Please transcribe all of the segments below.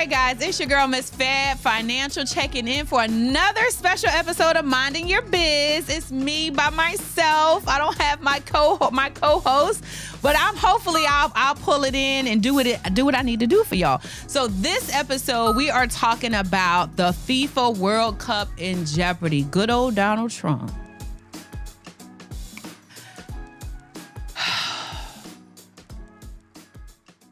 right, guys, it's your girl, Miss Fab Financial, checking in for another special episode of Minding Your Biz. It's me by myself. I don't have my co-host, but I'll pull it in and do what I need to do for y'all. So this episode, we are talking about the FIFA World Cup in Jeopardy. Good old Donald Trump.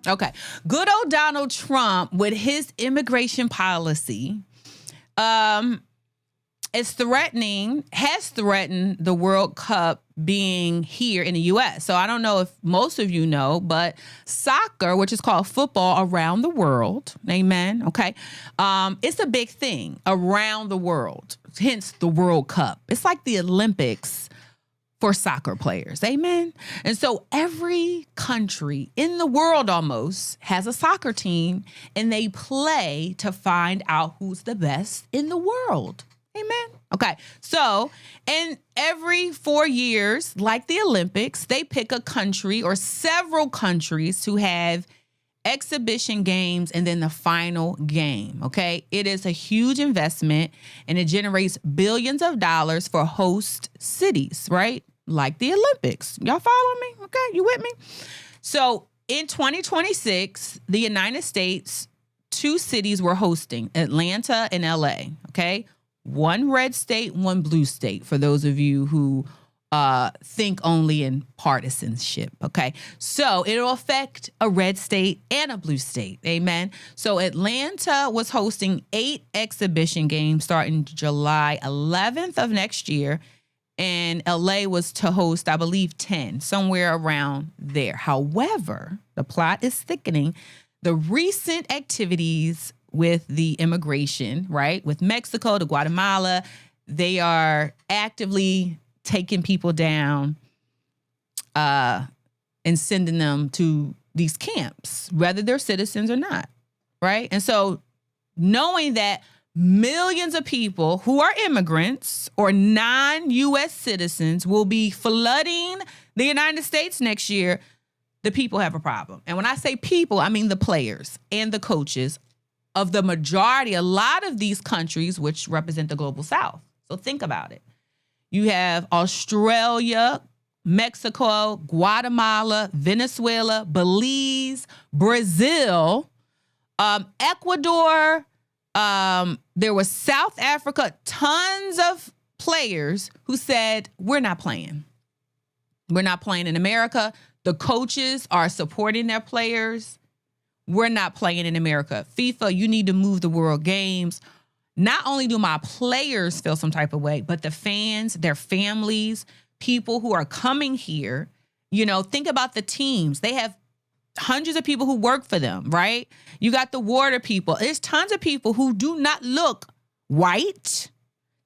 Okay. Good old Donald Trump with his immigration policy has threatened the World Cup being here in the U.S. So I don't know if most of you know, but soccer, which is called football around the world, amen, okay, it's a big thing around the world, hence the World Cup. It's like the Olympics for soccer players, amen? And so every country in the world almost has a soccer team, and they play to find out who's the best in the world, amen? Okay, so, and every 4 years, like the Olympics, they pick a country or several countries to have exhibition games and then the final game, okay? It is a huge investment, and it generates billions of dollars for host cities, right? Like the Olympics. Y'all follow me? Okay, you with me? So in 2026, the United States, 2 cities were hosting, Atlanta and LA, okay? One red state, one blue state, for those of you who think only in partisanship, okay? So it'll affect a red state and a blue state, amen? So Atlanta was hosting 8 exhibition games starting July 11th of next year, and LA was to host, I believe, 10, somewhere around there. However, the plot is thickening. The recent activities with the immigration, right, with Mexico to Guatemala, they are actively taking people down and sending them to these camps, whether they're citizens or not, right? And so knowing that millions of people who are immigrants or non-U.S. citizens will be flooding the United States next year, the people have a problem. And when I say people, I mean the players and the coaches of the majority, a lot of these countries, which represent the global South. So think about it. You have Australia, Mexico, Guatemala, Venezuela, Belize, Brazil, Ecuador. There was South Africa, tons of players who said, we're not playing. We're not playing in America. The coaches are supporting their players. We're not playing in America. FIFA, you need to move the World Games. Not only do my players feel some type of way, but the fans, their families, people who are coming here, you know, think about the teams. They have hundreds of people who work for them, right? You got the water people. There's tons of people who do not look white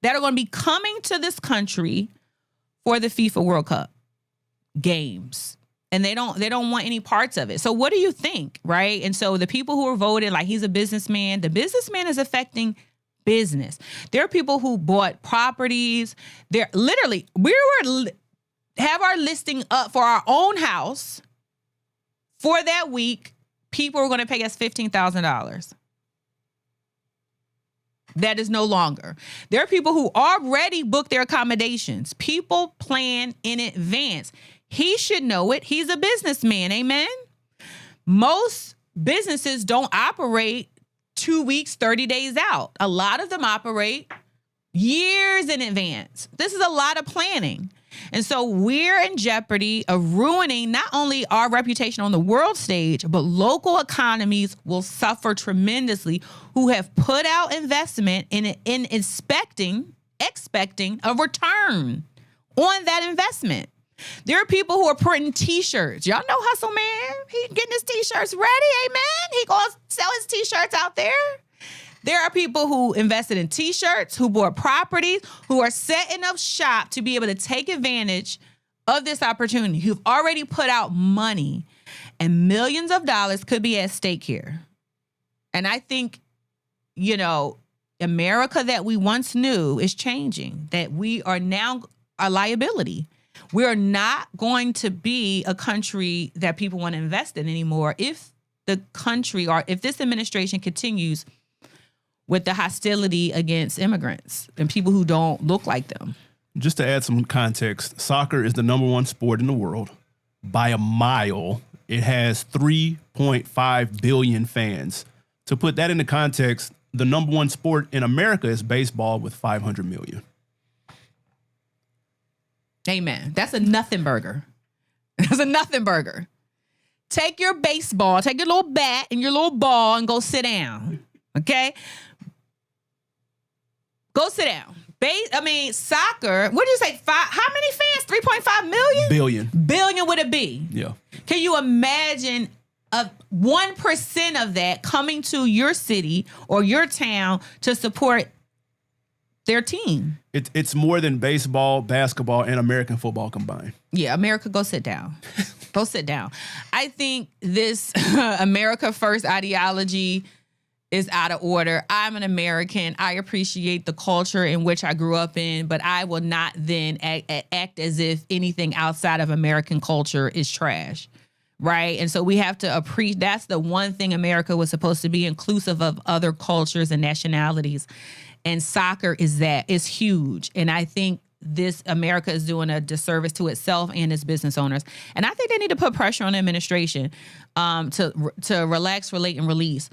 that are going to be coming to this country for the FIFA World Cup games. And they don't want any parts of it. So what do you think, right? And so the people who are voting like he's a businessman, the businessman is affecting business. There are people who bought properties. They're literally, have our listing up for our own house. For that week, people are going to pay us $15,000. That is no longer. There are people who already booked their accommodations. People plan in advance. He should know it. He's a businessman, amen? Most businesses don't operate 2 weeks, 30 days out. A lot of them operate years in advance. This is a lot of planning. And so we're in jeopardy of ruining not only our reputation on the world stage, but local economies will suffer tremendously who have put out investment in expecting a return on that investment. There are people who are printing T-shirts. Y'all know Hustle Man. He getting his T-shirts ready, amen? He gonna sell his T-shirts out there. There are people who invested in T-shirts, who bought properties, who are setting up shop to be able to take advantage of this opportunity, who've already put out money, and millions of dollars could be at stake here. And I think, you know, America that we once knew is changing, that we are now a liability. We are not going to be a country that people want to invest in anymore if the country, or if this administration continues with the hostility against immigrants and people who don't look like them. Just to add some context, soccer is the #1 sport in the world by a mile. It has 3.5 billion fans. To put that into context, the #1 sport in America is baseball with 500 million. Amen. That's a nothing burger. That's a nothing burger. Take your baseball, take your little bat and your little ball and go sit down. Okay? Go sit down. Soccer, what did you say? How many fans? 3.5 million? Billion with a B. Yeah. Can you imagine 1% of that coming to your city or your town to support their team? It's more than baseball, basketball, and American football combined. Yeah, America, go sit down. Go sit down. I think this America First ideology is out of order. I'm an American. I appreciate the culture in which I grew up in, but I will not then act as if anything outside of American culture is trash, right? And so we have to appreciate, that's the one thing America was supposed to be, inclusive of other cultures and nationalities. And soccer is that. It's huge. And I think this America is doing a disservice to itself and its business owners. And I think they need to put pressure on the administration to relax, relate, and release.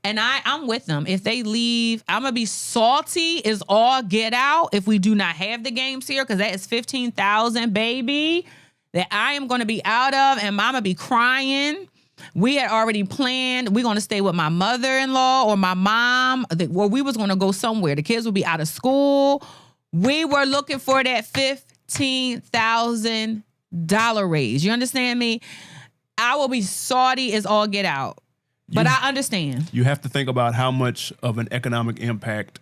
And I'm with them. If they leave, I'm going to be salty is all get out if we do not have the games here, because that is 15,000, baby, that I am going to be out of, and I'm going to be crying. We had already planned, we're going to stay with my mother-in-law or my mom, or we was going to go somewhere. The kids would be out of school. We were looking for that $15,000 raise. You understand me? I will be salty as all get out. But I understand. You have to think about how much of an economic impact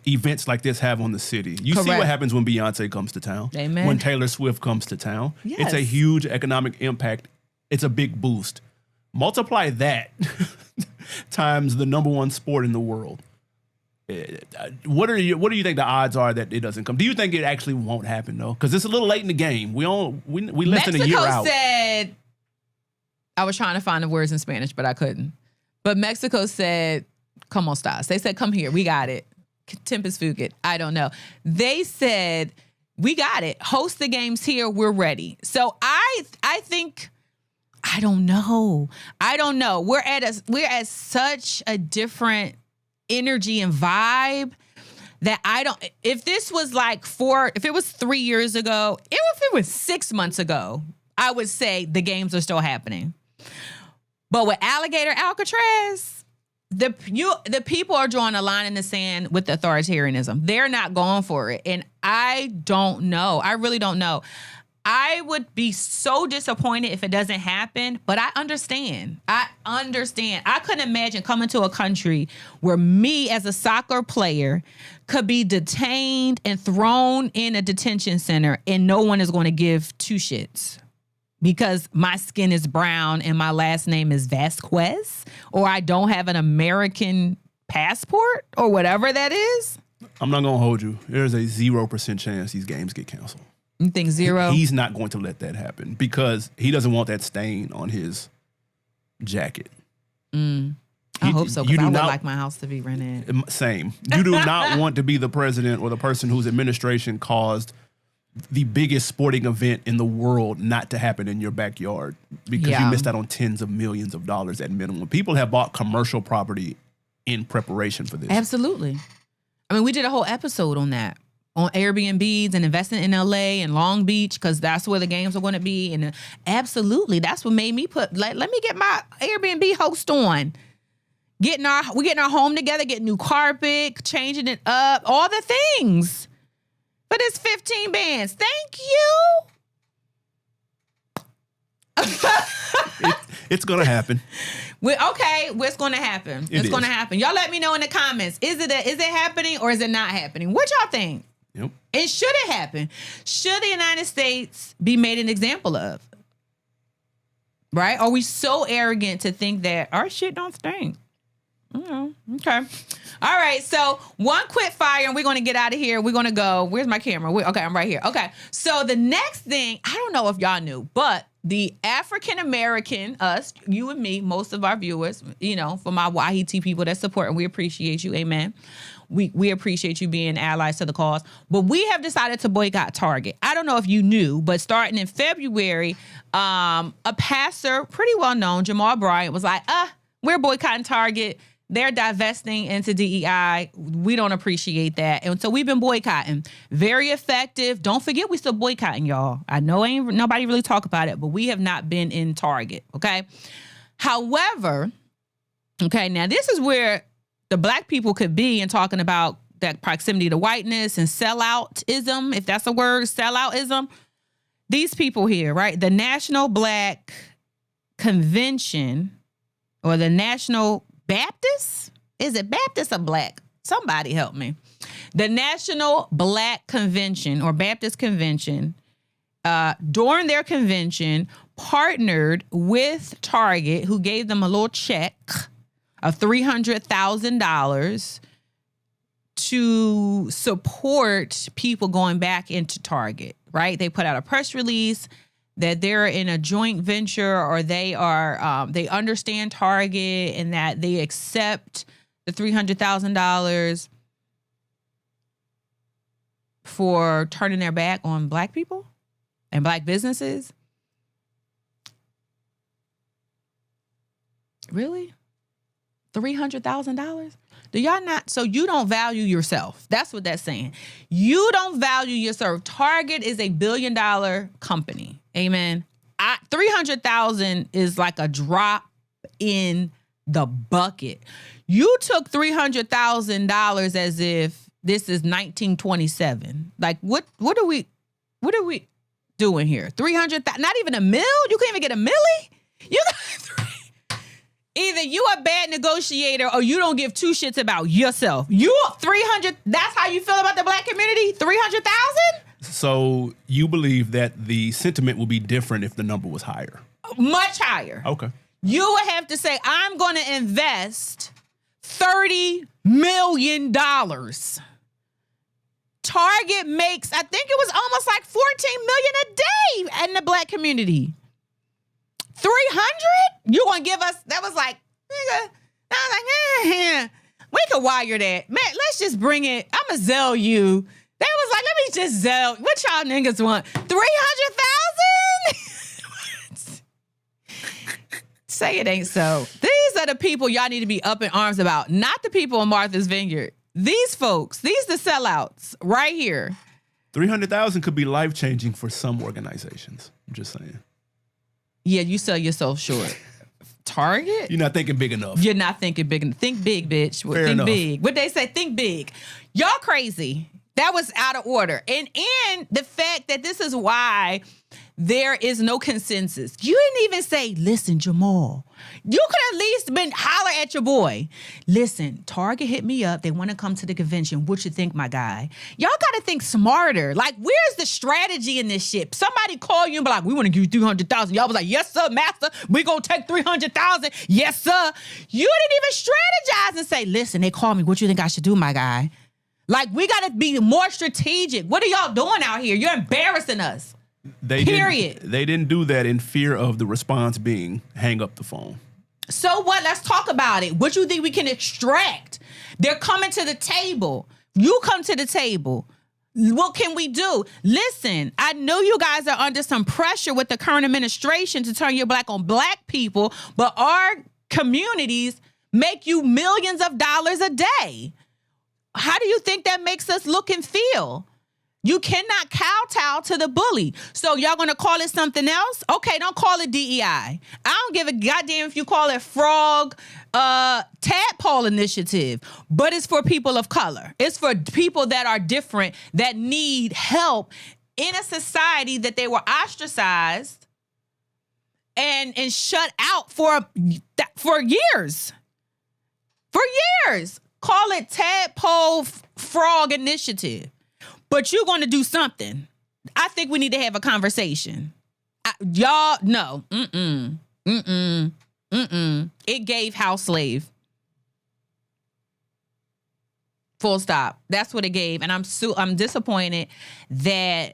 events like this have on the city. You see what happens when Beyonce comes to town. Amen. When Taylor Swift comes to town. Yes. It's a huge economic impact. It's a big boost. Multiply that times the #1 sport in the world. What do you think the odds are that it doesn't come? Do you think it actually won't happen though? Because it's a little late in the game. We less than a year out. Mexico said, I was trying to find the words in Spanish, but I couldn't. But Mexico said, "Como estás?" They said, "Come here, we got it." Tempest Fugit. I don't know. They said, "We got it. Host the games here. We're ready." So I think. I don't know. We're at such a different energy and vibe that if this was if it was 3 years ago, if it was 6 months ago, I would say the games are still happening. But with Alligator Alcatraz, the people are drawing a line in the sand with authoritarianism. They're not going for it. And I don't know. I really don't know. I would be so disappointed if it doesn't happen, but I understand. I couldn't imagine coming to a country where me as a soccer player could be detained and thrown in a detention center and no one is going to give two shits because my skin is brown and my last name is Vasquez, or I don't have an American passport or whatever that is. I'm not going to hold you. There's a 0% chance these games get canceled. You think zero? He's not going to let that happen because he doesn't want that stain on his jacket. I hope so, because I would like my house to be rented. Same. You do not want to be the president or the person whose administration caused the biggest sporting event in the world not to happen in your backyard because you missed out on tens of millions of dollars at minimum. People have bought commercial property in preparation for this. Absolutely. I mean, we did a whole episode on that. On Airbnbs and investing in LA and Long Beach, because that's where the games are going to be. And absolutely, that's what made me let me get my Airbnb host on. We're getting our home together, getting new carpet, changing it up, all the things. But it's 15 bands. Thank you. It's going to happen. What's going to happen? It's going to happen. Y'all let me know in the comments. Is it happening or is it not happening? What y'all think? Yep. And should it happen? Should the United States be made an example of? Right? Are we so arrogant to think that our shit don't stink? Okay. All right. So one quick fire and we're going to get out of here. We're going to go. Where's my camera? Okay, I'm right here. Okay. So the next thing, I don't know if y'all knew, but the African American, us, you and me, most of our viewers, you know, for my YHT people that support, and we appreciate you, amen. We appreciate you being allies to the cause. But we have decided to boycott Target. I don't know if you knew, but starting in February, a pastor, pretty well known, Jamal Bryant, was like, we're boycotting Target. They're divesting into DEI. We don't appreciate that. And so we've been boycotting. Very effective. Don't forget, we still boycotting, y'all. I know ain't nobody really talk about it, but we have not been in Target, okay? However, okay, now this is where the black people could be in talking about that proximity to whiteness and selloutism, if that's a word, selloutism. These people here, right? The National Black Convention or the National Baptist? Is it Baptist or Black? Somebody help me. The National Black Convention or Baptist Convention, during their convention, partnered with Target, who gave them a little check of $300,000 to support people going back into Target, right? They put out a press release that they're in a joint venture, or they are they understand Target and that they accept the $300,000 for turning their back on black people and black businesses. Really? $300,000? Do y'all not? So you don't value yourself. That's what that's saying. You don't value yourself. Target is a $1 billion company. Amen. 300,000 is like a drop in the bucket. You took $300,000 as if this is 1927. Like what are we doing here? 300,000, not even a mil? You can't even get a milli? You got either you a bad negotiator or you don't give two shits about yourself. You 300, that's how you feel about the black community? 300,000? So you believe that the sentiment will be different if the number was higher? Much higher. Okay. You would have to say, I'm going to invest $30 million. Target makes, I think it was almost like $14 million a day in the black community. 300? You gonna give us? That was like, nigga. I was like, we could wire that, man. Let's just bring it. I'ma Zell you. They was like, let me just Zell. What y'all niggas want? 300,000? Say it ain't so. These are the people y'all need to be up in arms about, not the people in Martha's Vineyard. These folks, these the sellouts right here. 300,000 could be life-changing for some organizations. I'm just saying. Yeah, you sell yourself short. Target? You're not thinking big enough. You're not thinking big enough. Think big, bitch. Fair think enough. big. What they say, think big. Y'all crazy. That was out of order. And the fact that this is why there is no consensus. You didn't even say, listen, Jamal, you could at least been holler at your boy. Listen, Target hit me up. They want to come to the convention. What you think, my guy? Y'all got to think smarter. Like, where's the strategy in this shit? Somebody call you and be like, we want to give you 300,000. Y'all was like, yes, sir, master. We going to take 300,000. Yes, sir. You didn't even strategize and say, listen, they called me. What you think I should do, my guy? Like, we got to be more strategic. What are y'all doing out here? You're embarrassing us. Period. They didn't do that in fear of the response being hang up the phone. So what? Let's talk about it. What you think we can extract? They're coming to the table. You come to the table. What can we do? Listen, I know you guys are under some pressure with the current administration to turn your back on black people, but our communities make you millions of dollars a day. How do you think that makes us look and feel? You cannot kowtow to the bully. So y'all gonna call it something else? Okay, don't call it DEI. I don't give a goddamn if you call it frog tadpole initiative, but it's for people of color. It's for people that are different, that need help in a society that they were ostracized and shut out for years. For years. Call it tadpole frog initiative. But you're going to do something. I think we need to have a conversation. Y'all, no. It gave house slave. Full stop. That's what it gave. And I'm disappointed that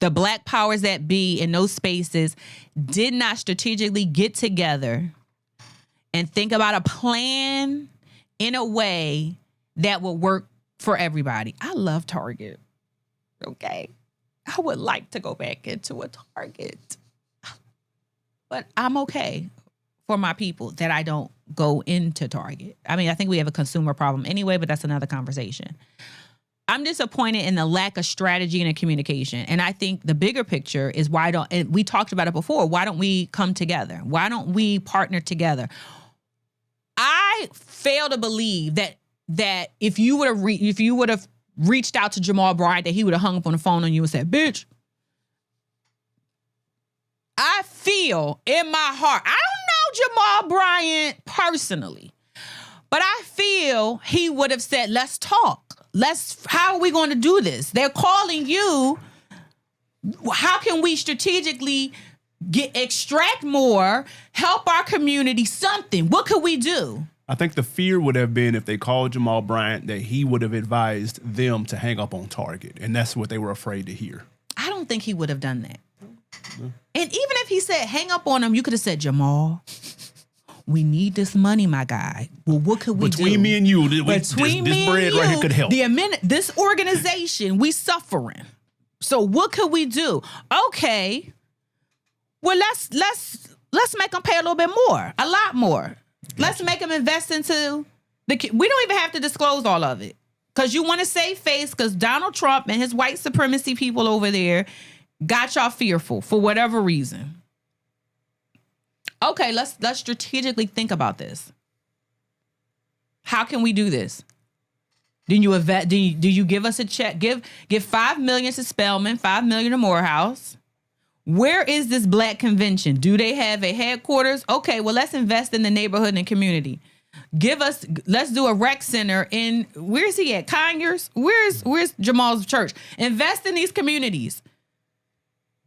the black powers that be in those spaces did not strategically get together and think about a plan in a way that will work for everybody. I love Target. Okay. I would like to go back into a Target. But I'm okay for my people that I don't go into Target. I mean, I think we have a consumer problem anyway, but that's another conversation. I'm disappointed in the lack of strategy and communication. And I think the bigger picture is and we talked about it before, why don't we come together? Why don't we partner together? I fail to believe that if you would have reached out to Jamal Bryant, that he would have hung up on the phone on you and said, bitch, I feel in my heart, I don't know Jamal Bryant personally, but I feel he would have said, let's talk. How are we going to do this? They're calling you. How can we strategically extract more, help our community, something? What could we do? I think the fear would have been if they called Jamal Bryant that he would have advised them to hang up on Target. And that's what they were afraid to hear. I don't think he would have done that. And even if he said hang up on him, you could have said, Jamal, we need this money, my guy. Well, what could we do? Between me and you, this me bread right here could help. This organization, we suffering. So what could we do? Okay. Well, let's make them pay a little bit more, a lot more. Gotcha. Let's make them invest into we don't even have to disclose all of it because you want to save face because Donald Trump and his white supremacy people over there got y'all fearful for whatever reason. Okay, let's strategically think about this. How can we do this? Do you give us a check? Give $5 million to Spelman, $5 million to Morehouse. Where is this black convention? Do they have a headquarters? Okay, well, let's invest in the neighborhood and community. Let's do a rec center in, where's he at? Conyers? Where's Jamal's church? Invest in these communities.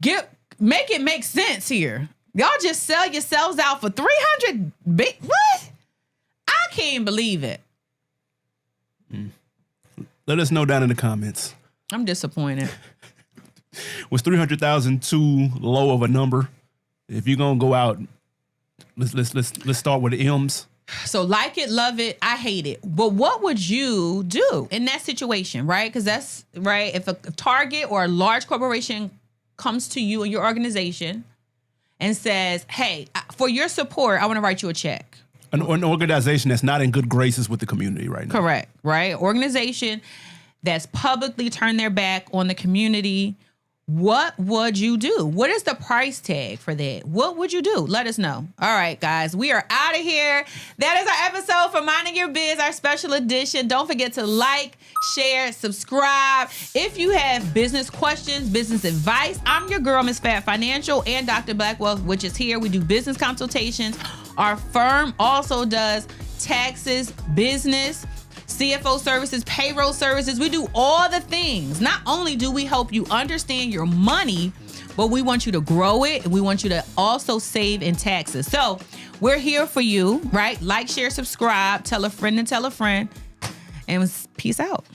Make it make sense here. Y'all just sell yourselves out for $300. What? I can't believe it. Let us know down in the comments. I'm disappointed. Was 300,000 too low of a number? If you're gonna go out, let's start with the M's. So like it, love it, I hate it. But what would you do in that situation, right? Because that's right. If a Target or a large corporation comes to you and your organization and says, hey, for your support, I want to write you a check. An organization that's not in good graces with the community right now. Correct, right? Organization that's publicly turned their back on the community. What would you do? What is the price tag for that? What would you do? Let us know. All right, guys, we are out of here. That is our episode for Minding Your Biz, our special edition. Don't forget to like, share, subscribe. If you have business questions, business advice, I'm your girl, Miss Fat Financial, and Dr. Blackwell, which is here. We do business consultations. Our firm also does taxes, business, CFO services, payroll services. We do all the things. Not only do we help you understand your money, but we want you to grow it. And we want you to also save in taxes. So we're here for you, right? Like, share, subscribe, tell a friend and tell a friend. And peace out.